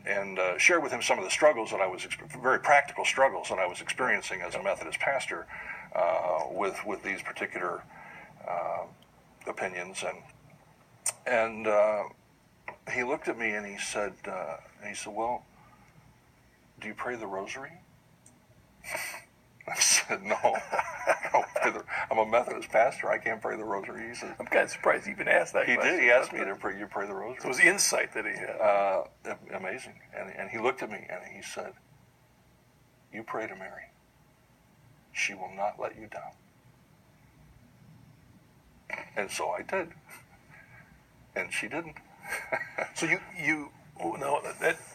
and share with him some of the struggles that I was, very practical struggles that I was experiencing as a Methodist pastor with these particular opinions. And he looked at me and he said, well, do you pray the rosary? I said, no, I don't pray I'm a Methodist pastor. I can't pray the rosary. He said, I'm kind of surprised he even asked that question. He did. He asked me to pray the rosary. So it was the insight that he had. Amazing. And he looked at me and he said, you pray to Mary. She will not let you down. And so I did. And she didn't. So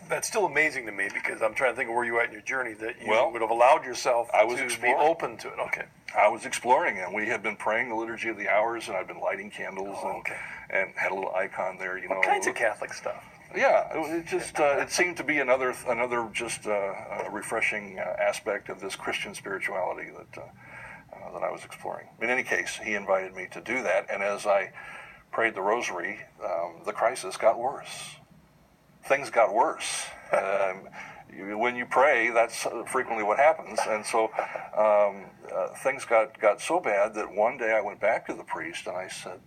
that's still amazing to me, because I'm trying to think of where you were at in your journey, that you would have allowed yourself to be open to it. Okay. I was exploring, and we had been praying the Liturgy of the Hours, and I'd been lighting candles and had a little icon there. What kinds of Catholic stuff? Yeah, it just it seemed to be another just refreshing aspect of this Christian spirituality that I was exploring. In any case, he invited me to do that, and as I prayed the rosary, the crisis got worse. Things got worse. When you pray, that's frequently what happens. And so things got so bad that one day I went back to the priest and I said,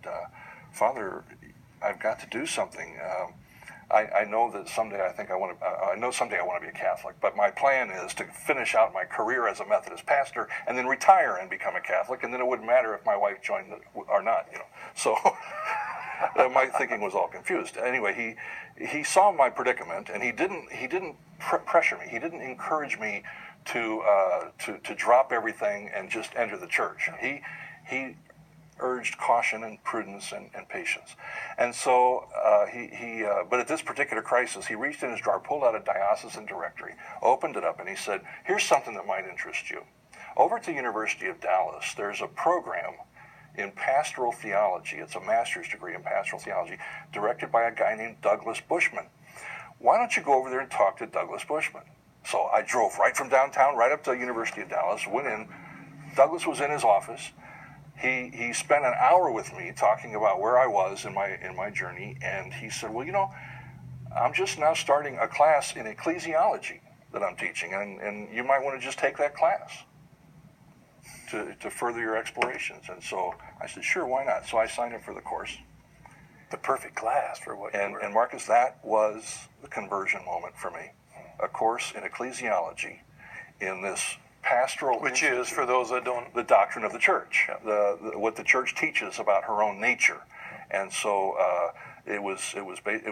Father, I've got to do something. I know that someday I know someday I want to be a Catholic, but my plan is to finish out my career as a Methodist pastor and then retire and become a Catholic, and then it wouldn't matter if my wife joined or not, So my thinking was all confused. Anyway, he saw my predicament, and he didn't pressure me. He didn't encourage me to drop everything and just enter the church. He urged caution and prudence and patience. And so but at this particular crisis, he reached in his drawer, pulled out a diocesan directory, opened it up, and he said, here's something that might interest you. Over at the University of Dallas, there's a program in pastoral theology. It's a master's degree in pastoral theology, directed by a guy named Douglas Bushman. Why don't you go over there and talk to Douglas Bushman? So I drove right from downtown, right up to the University of Dallas, went in. Douglas was in his office. He spent an hour with me talking about where I was in my journey, and he said, well, I'm just now starting a class in ecclesiology that I'm teaching, and you might want to just take that class to further your explorations. And so I said, sure, why not? So I signed up for the course. The perfect class for what you were. And Marcus, that was the conversion moment for me. A course in ecclesiology in this pastoral, which is, for those that don't, the doctrine of the church, what the church teaches about her own nature. And so it was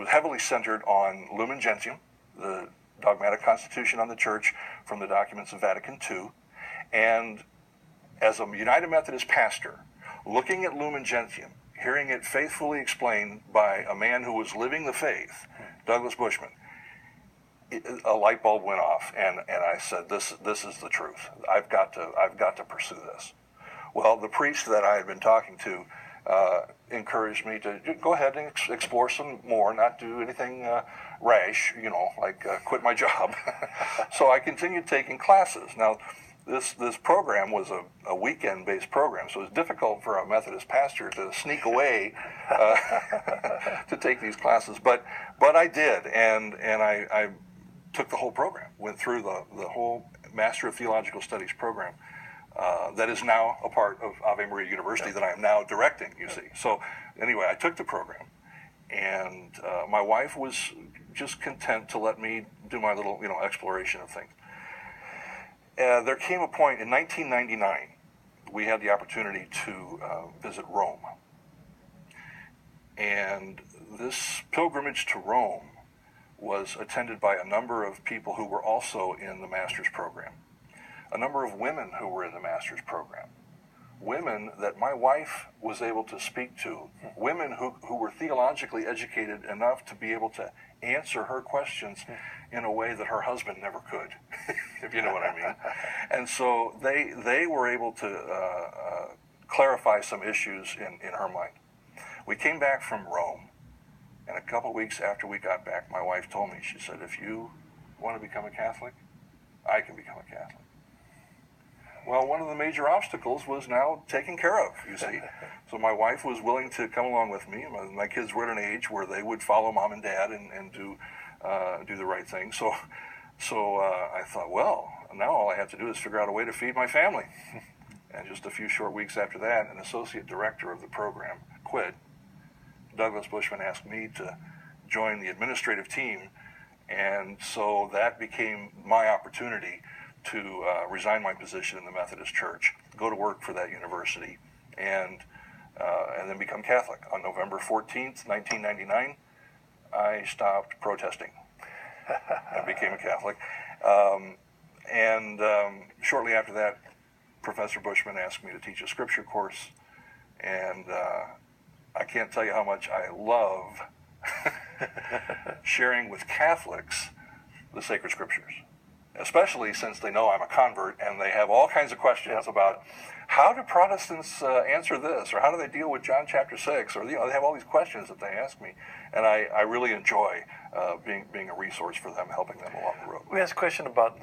heavily centered on Lumen Gentium, the dogmatic constitution on the church from the documents of Vatican II. And as a United Methodist pastor, looking at Lumen Gentium, hearing it faithfully explained by a man who was living the faith, Douglas Bushman, a light bulb went off, and I said, this is the truth. I've got to pursue this. Well, the priest that I had been talking to encouraged me to go ahead and explore some more, not do anything rash, like quit my job. So I continued taking classes. Now, this program was a weekend-based program, so it was difficult for a Methodist pastor to sneak away to take these classes. But I did, and I took the whole program, went through the whole Master of Theological Studies program that is now a part of Ave Maria University that I am now directing, you see. So anyway, I took the program, and my wife was just content to let me do my little exploration of things. There came a point in 1999, we had the opportunity to visit Rome. And this pilgrimage to Rome was attended by a number of people who were also in the master's program, a number of women who were in the master's program, women that my wife was able to speak to, women who were theologically educated enough to be able to answer her questions in a way that her husband never could, if you know what I mean. And so they were able to clarify some issues in her mind. We came back from Rome, and a couple of weeks after we got back, my wife told me, she said, if you want to become a Catholic, I can become a Catholic. Well, one of the major obstacles was now taken care of, you see. So my wife was willing to come along with me. My kids were at an age where they would follow mom and dad and do do the right thing. So I thought, well, now all I have to do is figure out a way to feed my family. And just a few short weeks after that, an associate director of the program quit. Douglas Bushman asked me to join the administrative team, and so that became my opportunity to resign my position in the Methodist Church, go to work for that university, and then become Catholic. On November 14th, 1999, I stopped protesting and became a Catholic. Shortly after that, Professor Bushman asked me to teach a scripture course, and I can't tell you how much I love sharing with Catholics the sacred scriptures, especially since they know I'm a convert and they have all kinds of questions about how do Protestants answer this, or how do they deal with John chapter 6, or they have all these questions that they ask me, and I really enjoy being a resource for them, helping them along the road. We asked a question about